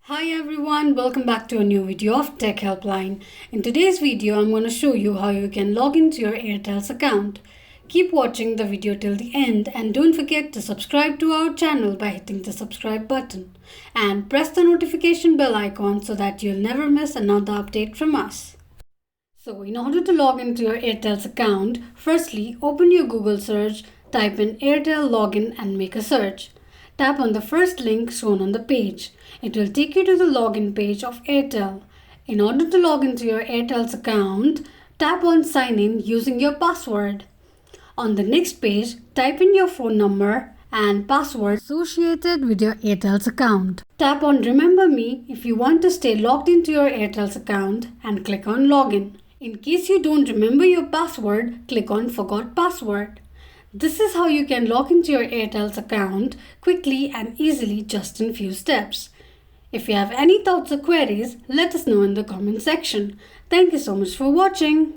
Hi everyone, welcome back to a new video of Tech Helpline. In today's video, I'm going to show you how you can log into your Airtel's account. Keep watching the video till the end and don't forget to subscribe to our channel by hitting the subscribe button. And press the notification bell icon so that you'll never miss another update from us. So in order to log into your Airtel's account, firstly open your Google search, type in Airtel login and make a search. Tap on the first link shown on the page. It will take you to the login page of Airtel. In order to log into your Airtel's account, tap on sign in using your password. On the next page, type in your phone number and password associated with your Airtel's account. Tap on remember me if you want to stay logged into your Airtel's account and click on login. In case you don't remember your password, click on forgot password. This is how you can log into your Airtel's account quickly and easily just in few steps. If you have any thoughts or queries, let us know in the comment section. Thank you so much for watching.